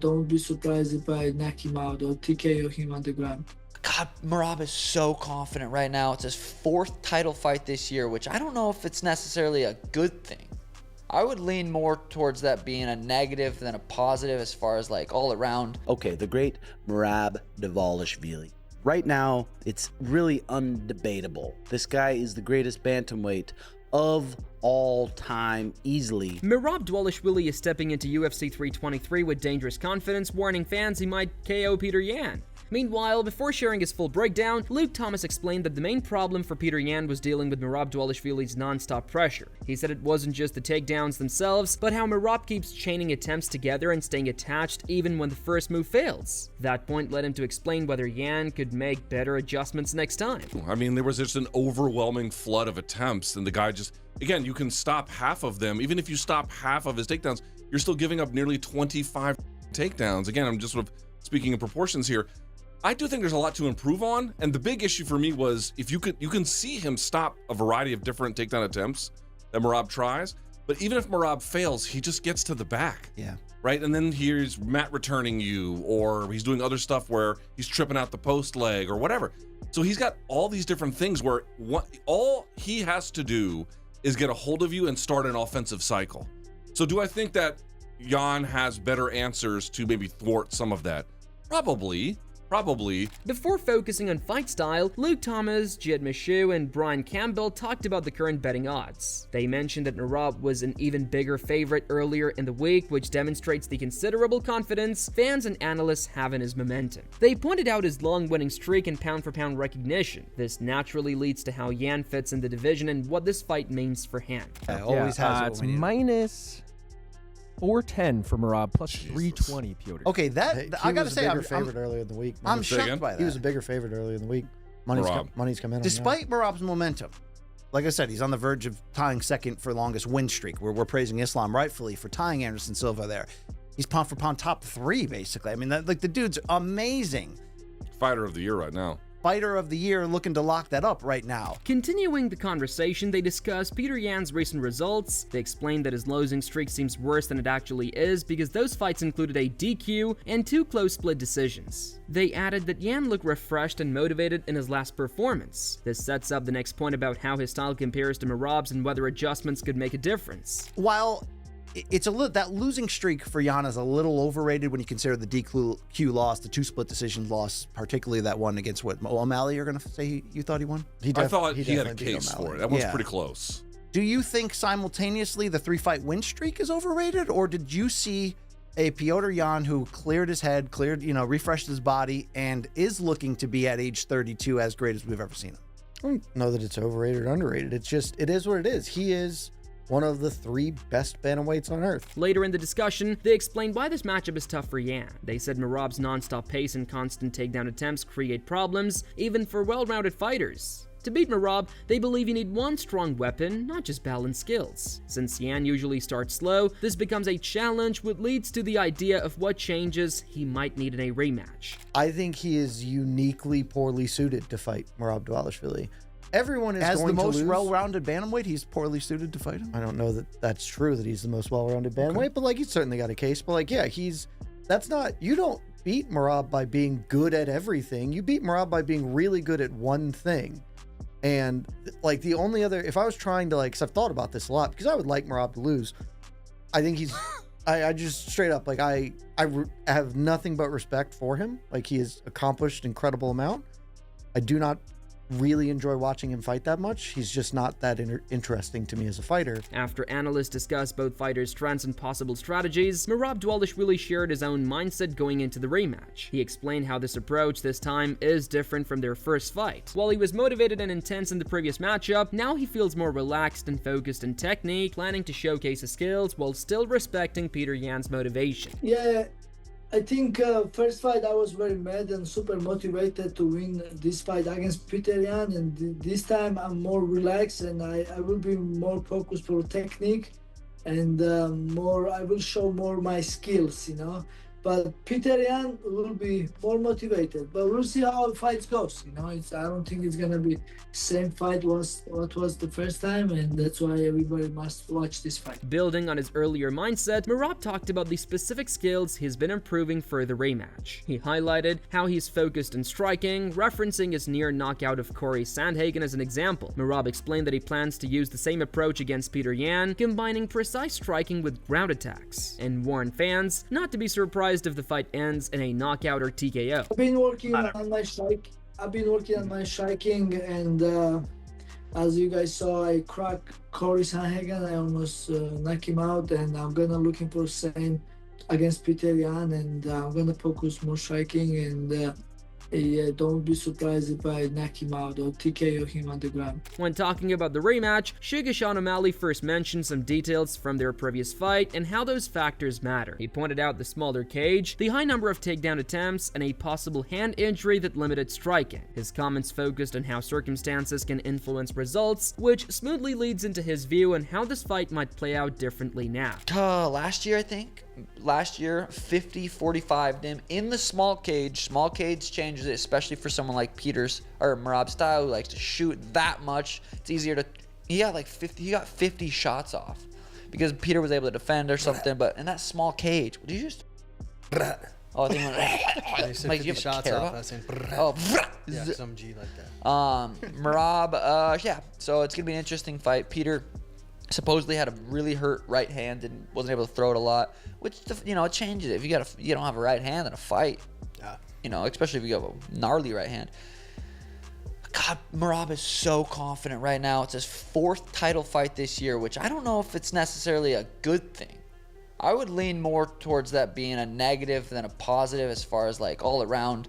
don't be surprised if I knock him out or TKO him on the ground. God, Merab is so confident right now. It's his 4th title fight this year, which I don't know if it's necessarily a good thing. I would lean more towards that being a negative than a positive as far as like all around. Okay, the great Merab Dvalishvili. Right now, it's really undebatable. This guy is the greatest bantamweight of all time, easily. Merab Dvalishvili is stepping into UFC 323 with dangerous confidence, warning fans he might KO Petr Yan. Meanwhile, before sharing his full breakdown, Luke Thomas explained that the main problem for Petr Yan was dealing with Merab Dvalishvili's non-stop pressure. He said it wasn't just the takedowns themselves, but how Merab keeps chaining attempts together and staying attached even when the first move fails. That point led him to explain whether Yan could make better adjustments next time. I mean, there was just an overwhelming flood of attempts, and the guy just, again, you can stop half of them. Even if you stop half of his takedowns, you're still giving up nearly 25 takedowns. Again, I'm just sort of speaking in proportions here. I do think there's a lot to improve on, and the big issue for me was if you can see him stop a variety of different takedown attempts that Merab tries, but even if Merab fails, he just gets to the back. Yeah. Right, and then here's Matt returning you, or he's doing other stuff where he's tripping out the post leg or whatever. So he's got all these different things where all he has to do is get a hold of you and start an offensive cycle. So do I think that Yan has better answers to maybe thwart some of that? Probably. Before focusing on fight style, Luke Thomas, Jed Meshew, and Brian Campbell talked about the current betting odds. They mentioned that Merab was an even bigger favorite earlier in the week, which demonstrates the considerable confidence fans and analysts have in his momentum. They pointed out his long winning streak and pound-for-pound recognition. This naturally leads to how Yan fits in the division and what this fight means for him. Always has it's minus 410 for Merab, plus 320 Petr. Okay, I gotta say, I'm favorite earlier in the week. I'm shocked by that. He was a bigger favorite earlier in the week. Money's come in. Despite Merab's momentum, like I said, he's on the verge of tying second for longest win streak. We're praising Islam rightfully for tying Anderson Silva there. He's pound for pound top 3, basically. I mean, the dude's amazing. Fighter of the year right now. Fighter of the year, looking to lock that up right now. Continuing the conversation, they discuss Petr Yan's recent results. They explain that his losing streak seems worse than it actually is because those fights included a DQ and 2 close split decisions. They added that Yan looked refreshed and motivated in his last performance. This sets up the next point about how his style compares to Merab's and whether adjustments could make a difference. While it's that losing streak for Yan is a little overrated when you consider the DQ loss, the 2 split decision loss, particularly that one against O'Malley. You're going to say you thought he won? I thought he had a case for it. That one's pretty close. Do you think simultaneously the 3-fight win streak is overrated, or did you see a Petr Yan who cleared his head, refreshed his body, and is looking to be at age 32 as great as we've ever seen him? I don't know that it's overrated or underrated. It's just, it is what it is. He is one of the 3 best bantamweights on earth. Later in the discussion, they explained why this matchup is tough for Yan. They said Merab's non-stop pace and constant takedown attempts create problems, even for well-rounded fighters. To beat Merab, they believe you need one strong weapon, not just balanced skills. Since Yan usually starts slow, this becomes a challenge, which leads to the idea of what changes he might need in a rematch. I think he is uniquely poorly suited to fight Merab Dvalishvili. Everyone is as going the to most lose. well-rounded bantamweight, he's poorly suited to fight him. I don't know that that's true, that he's the most well-rounded bantamweight, but like he's certainly got a case. But like, yeah, you don't beat Merab by being good at everything. You beat Merab by being really good at one thing. And like the only other, if I was trying to because I've thought about this a lot, because I would like Merab to lose. I think he's, I just straight up, I have nothing but respect for him. Like, he has accomplished an incredible amount. I do not really enjoy watching him fight that much. He's just not that interesting to me as a fighter. After analysts discussed both fighters' strengths and possible strategies, Merab Dvalishvili shared his own mindset going into the rematch. He explained how this approach this time is different from their first fight. While he was motivated and intense in the previous matchup, now he feels more relaxed and focused in technique, planning to showcase his skills while still respecting Petr Yan's motivation. Yeah, I think first fight I was very mad and super motivated to win this fight against Petr Yan, and this time I'm more relaxed and I will be more focused for technique and I will show more my skills, But Peter Yan will be more motivated. But we'll see how the fight goes. I don't think it's gonna be same fight what was the first time, and that's why everybody must watch this fight. Building on his earlier mindset, Merab talked about the specific skills he's been improving for the rematch. He highlighted how he's focused in striking, referencing his near knockout of Corey Sandhagen as an example. Merab explained that he plans to use the same approach against Peter Yan, combining precise striking with ground attacks, and warned fans not to be surprised if the fight ends in a knockout or TKO. I've been working on my striking, and as you guys saw, I cracked Corey Sandhagen. I almost knocked him out, and I'm gonna looking for same against Peter Yan, and I'm gonna focus more striking, and don't be surprised if I knock him out or TKO him on the ground. When talking about the rematch, Sean O'Malley first mentioned some details from their previous fight and how those factors matter. He pointed out the smaller cage, the high number of takedown attempts, and a possible hand injury that limited striking. His comments focused on how circumstances can influence results, which smoothly leads into his view on how this fight might play out differently now. Last year, 50-45 dim in the small cage. Small cage changes it, especially for someone like Merab style, who likes to shoot that much. It's easier to. He got 50 shots off because Peter was able to defend or something. But in that small cage, did you just? Oh, I think I said 50 shots off. I was saying. Yeah, some G like that. Merab. Yeah. So it's gonna be an interesting fight. Peter supposedly had a really hurt right hand and wasn't able to throw it a lot, which it changes it. If you don't have a right hand in a fight, especially if you have a gnarly right hand. God, Merab is so confident right now. It's his 4th title fight this year, which I don't know if it's necessarily a good thing. I would lean more towards that being a negative than a positive as far as all around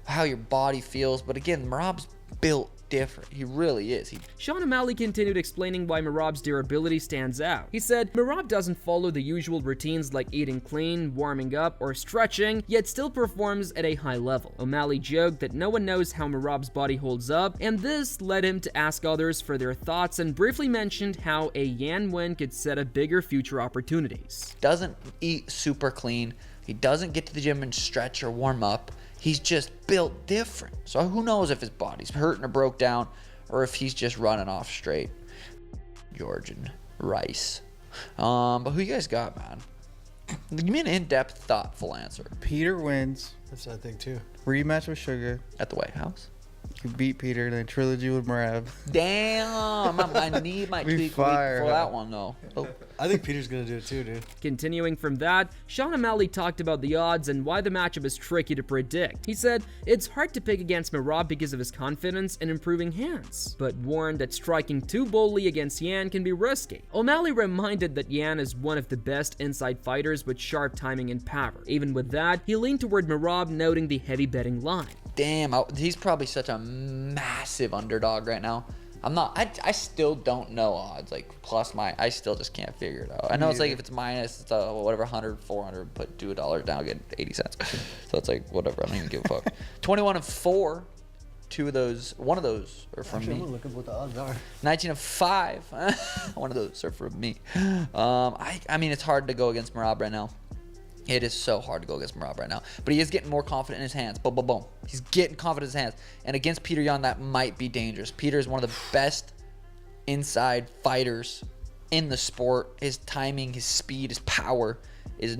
how your body feels. But again, Merab's built different. He really is. Sean O'Malley continued explaining why Merab's durability stands out. He said, Merab doesn't follow the usual routines like eating clean, warming up, or stretching, yet still performs at a high level. O'Malley joked that no one knows how Merab's body holds up, and this led him to ask others for their thoughts and briefly mentioned how a Yan win could set up bigger future opportunities. Doesn't eat super clean. He doesn't get to the gym and stretch or warm up. He's just built different. So who knows if his body's hurting or broke down or if he's just running off straight. Georgian rice. But who you guys got, man? Give me an in-depth, thoughtful answer. Peter wins. That's what I think too. Rematch with Sugar. At the White House? You beat Peter, then trilogy with Merab. Damn! I need my tweak for that one, though. Oh. I think Peter's gonna do it too, dude. Continuing from that, Sean O'Malley talked about the odds and why the matchup is tricky to predict. He said, it's hard to pick against Merab because of his confidence and improving hands, but warned that striking too boldly against Yan can be risky. O'Malley reminded that Yan is one of the best inside fighters with sharp timing and power. Even with that, he leaned toward Merab, noting the heavy betting line. Damn, he's probably such a massive underdog right now. I still don't know odds, I still just can't figure it out. I know it's if it's minus, it's 100, 400, put $2 down, get 80 cents. So it's whatever, I don't even give a fuck. 21-4, one of those are from me. Look at what the odds are. 19-5, one of those are from me. I mean, it's hard to go against Merab right now. It is so hard to go against Merab right now. But he is getting more confident in his hands. Boom, boom, boom. He's getting confident in his hands. And against Peter Yan, that might be dangerous. Peter is one of the best inside fighters in the sport. His timing, his speed, his power is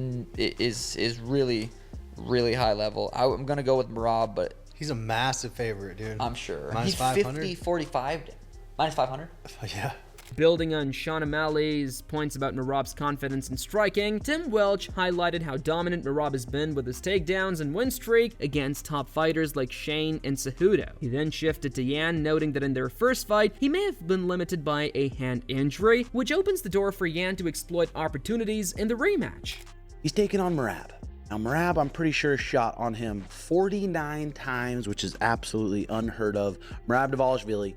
really, really high level. I'm going to go with Merab, but he's a massive favorite, dude. I'm sure. Minus He's 500? 50-45. Minus 500? Yeah. Building on Sean O'Malley's points about Merab's confidence in striking, Tim Welch highlighted how dominant Merab has been with his takedowns and win streak against top fighters like Shane and Cejudo. He then shifted to Yan, noting that in their first fight, he may have been limited by a hand injury, which opens the door for Yan to exploit opportunities in the rematch. He's taking on Merab. Now, Merab, I'm pretty sure, shot on him 49 times, which is absolutely unheard of. Merab Dvalishvili,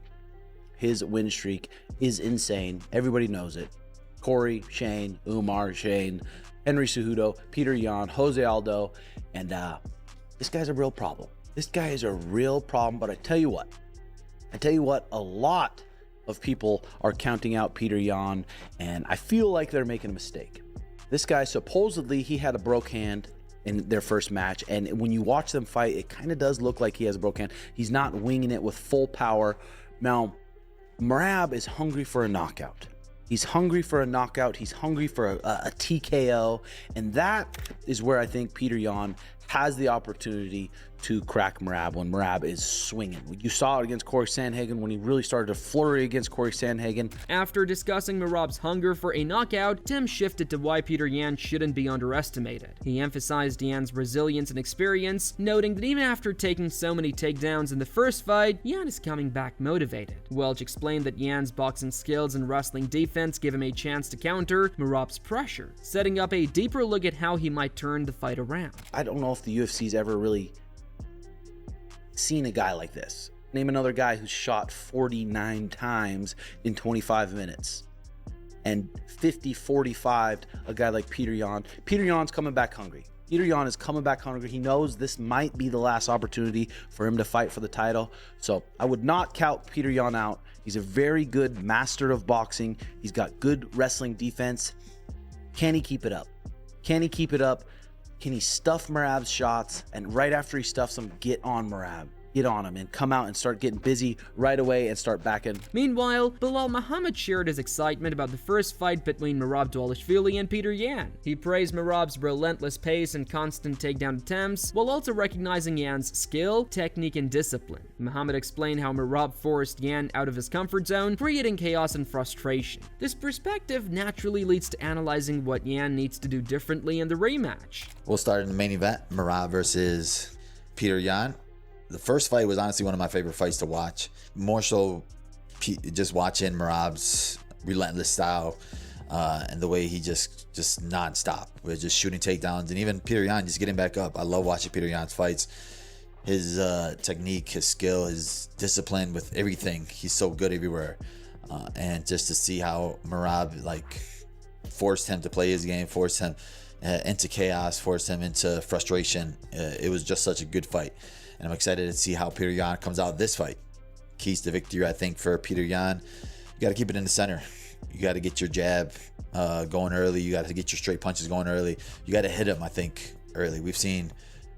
his win streak is insane. Everybody knows it. Corey, Shane, Umar, Shane, Henry Cejudo, Peter Yan, Jose Aldo, and this guy's a real problem. This guy is a real problem, but I tell you what, a lot of people are counting out Peter Yan, and I feel like they're making a mistake. This guy, supposedly, he had a broke hand. in their first match. And when you watch them fight, it kind of does look like he has a broken hand. He's not winging it with full power. Now, Merab is hungry for a knockout. He's hungry for a knockout. He's hungry for a TKO. And that is where I think Petr Yan has the opportunity to crack Merab when Merab is swinging. You saw it against Corey Sandhagen when he really started to flurry against Corey Sandhagen. After discussing Merab's hunger for a knockout, Tim shifted to why Petr Yan shouldn't be underestimated. He emphasized Yan's resilience and experience, noting that even after taking so many takedowns in the first fight, Yan is coming back motivated. Welch explained that Yan's boxing skills and wrestling defense give him a chance to counter Merab's pressure, setting up a deeper look at how he might turn the fight around. I don't know if the UFC's ever really seen a guy like this. Name another guy who's shot 49 times in 25 minutes and 50-45 a guy like Petr Yan. Petr Yan's coming back hungry. Petr Yan is coming back hungry. He knows this might be the last opportunity for him to fight for the title. So I would not count Petr Yan out. He's a very good master of boxing. He's got good wrestling defense. Can he keep it up? Can he keep it up? Can he stuff Merab's shots? And right after he stuffs them, get on Merab. Get on him and come out and start getting busy right away and start backing. Meanwhile, Belal Muhammad shared his excitement about the first fight between Merab Dvalishvili and Petr Yan. He praised Merab's relentless pace and constant takedown attempts, while also recognizing Yan's skill, technique, and discipline. Muhammad explained how Merab forced Yan out of his comfort zone, creating chaos and frustration. This perspective naturally leads to analyzing what Yan needs to do differently in the rematch. We'll start in the main event, Merab versus Petr Yan. The first fight was honestly one of my favorite fights to watch. More so just watching Merab's relentless style and the way he just nonstop. We're just shooting takedowns, and even Petr Yan just getting back up. I love watching Petr Yan's fights. His technique, his skill, his discipline with everything. He's so good everywhere. And just to see how Merab forced him to play his game, forced him into chaos, forced him into frustration. It was just such a good fight. And I'm excited to see how Petr Yan comes out of this fight. Keys to victory, I think, for Petr Yan. You got to keep it in the center. You got to get your jab going early. You got to get your straight punches going early. You got to hit him, I think, early. We've seen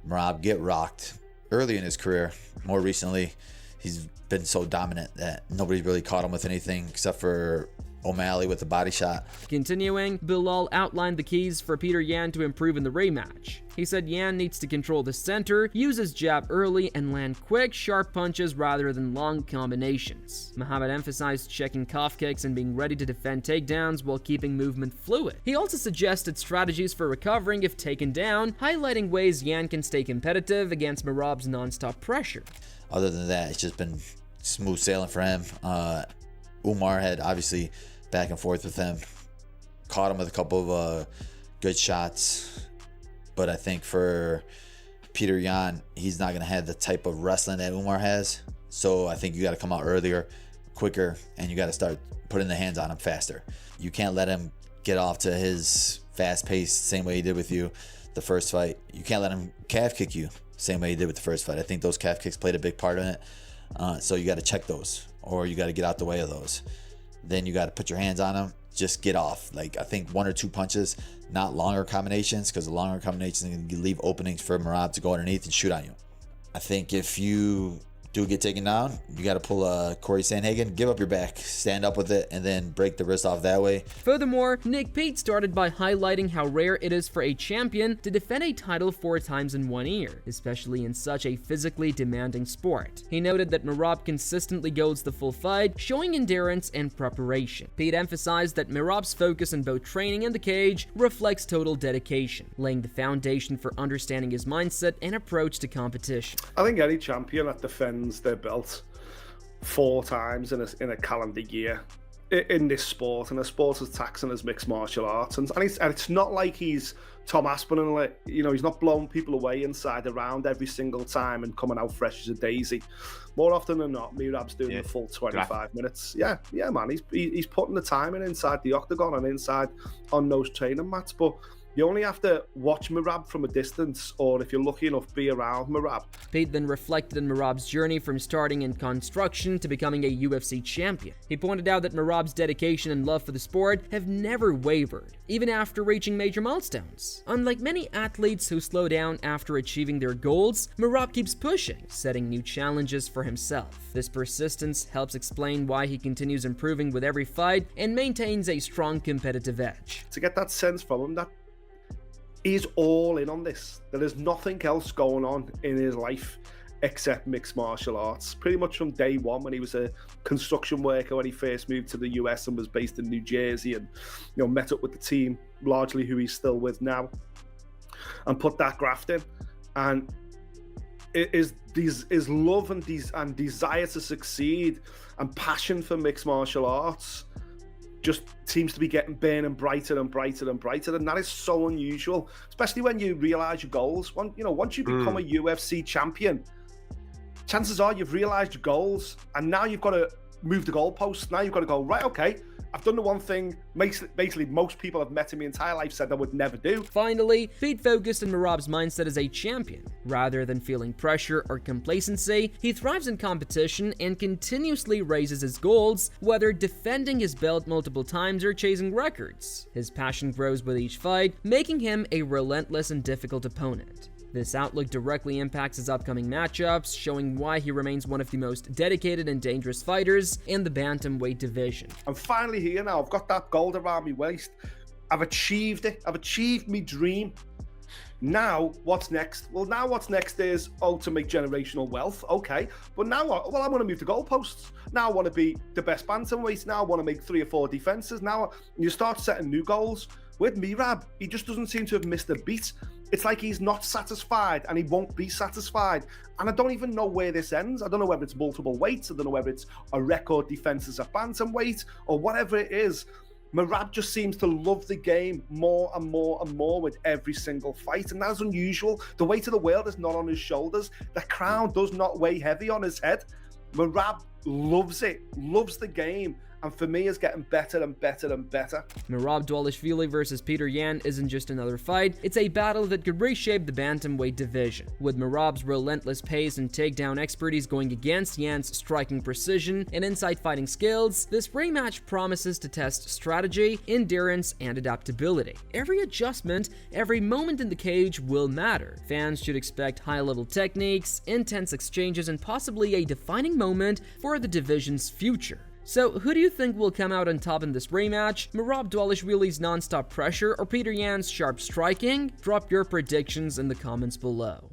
Merab get rocked early in his career. More recently, he's been so dominant that nobody's really caught him with anything except for O'Malley with the body shot. Continuing, Belal outlined the keys for Petr Yan to improve in the rematch. He said Yan needs to control the center, use his jab early, and land quick, sharp punches rather than long combinations. Muhammad emphasized checking calf kicks and being ready to defend takedowns while keeping movement fluid. He also suggested strategies for recovering if taken down, highlighting ways Yan can stay competitive against Merab's non-stop pressure. Other than that, it's just been smooth sailing for him. Umar had obviously back and forth with him, caught him with a couple of good shots, but I think for Petr Yan, he's not gonna have the type of wrestling that Umar has. So I think you got to come out earlier, quicker, and you got to start putting the hands on him faster. You can't let him get off to his fast pace same way he did with you the first fight. You can't let him calf kick you same way he did with the first fight. I think those calf kicks played a big part in it. So you got to check those, or you got to get out the way of those. Then you got to put your hands on them, just get off. I think 1 or 2 punches, not longer combinations, because the longer combinations are going to leave openings for Merab to go underneath and shoot on you. I think if you do get taken down, you got to pull a Corey Sandhagen, give up your back, stand up with it, and then break the wrist off that way. Furthermore, Nick Pate started by highlighting how rare it is for a champion to defend a title 4 times in 1 year, especially in such a physically demanding sport. He noted that Merab consistently goes the full fight, showing endurance and preparation. Pate emphasized that Merab's focus in both training and the cage reflects total dedication, laying the foundation for understanding his mindset and approach to competition. I think any champion that defends their belt 4 times in a calendar year in this sport, and a sport as taxing as mixed martial arts, and it's not like he's Tom Aspinall, he's not blowing people away inside the round every single time and coming out fresh as a daisy. More often than not, Merab's doing the full 25 minutes. Yeah, man, he's putting the time in inside the octagon and inside on those training mats. But You only have to watch Merab from a distance, or if you're lucky enough, be around Merab. Pete then reflected on Merab's journey from starting in construction to becoming a UFC champion. He pointed out that Merab's dedication and love for the sport have never wavered, even after reaching major milestones. Unlike many athletes who slow down after achieving their goals, Merab keeps pushing, setting new challenges for himself. This persistence helps explain why he continues improving with every fight and maintains a strong competitive edge. To get that sense from him that he's all in on this. There is nothing else going on in his life except mixed martial arts. Pretty much from day one, when he was a construction worker, when he first moved to the US and was based in New Jersey, and met up with the team, largely who he's still with now, and put that graft in. And his love and desire to succeed and passion for mixed martial arts just seems to be getting burning brighter and brighter and brighter, and that is so unusual, especially when you realize your goals. Once you become a UFC champion, chances are you've realized your goals, and now you've got to move the goalposts. Now you've got to go, right, okay, I've done the one thing basically most people I've met in my entire life said I would never do. Finally, Pete focused on Merab's mindset as a champion. Rather than feeling pressure or complacency, he thrives in competition and continuously raises his goals, whether defending his belt multiple times or chasing records. His passion grows with each fight, making him a relentless and difficult opponent. This outlook directly impacts his upcoming matchups, showing why he remains one of the most dedicated and dangerous fighters in the bantamweight division. I'm finally here now. I've got that gold around my waist. I've achieved it. I've achieved my dream. Now, what's next? Well, now what's next is, to make generational wealth. Okay. But now what? Well, I want to move the goalposts. Now I want to be the best bantamweight. Now I want to make 3 or 4 defenses. Now you start setting new goals. With Merab, he just doesn't seem to have missed a beat. It's like he's not satisfied, and he won't be satisfied. And I don't even know where this ends. I don't know whether it's multiple weights. I don't know whether it's a record defenses at bantamweight or whatever it is. Merab just seems to love the game more and more and more with every single fight, and that's unusual. The weight of the world is not on his shoulders. The crown does not weigh heavy on his head. Merab loves it, loves the game, and for me is getting better and better and better. Merab Dvalishvili versus Petr Yan isn't just another fight, it's a battle that could reshape the bantamweight division. With Merab's relentless pace and takedown expertise going against Yan's striking precision and inside fighting skills, this rematch promises to test strategy, endurance, and adaptability. Every adjustment, every moment in the cage will matter. Fans should expect high-level techniques, intense exchanges, and possibly a defining moment for the division's future. So, who do you think will come out on top in this rematch? Merab Dvalishvili's non-stop pressure or Petr Yan's sharp striking? Drop your predictions in the comments below.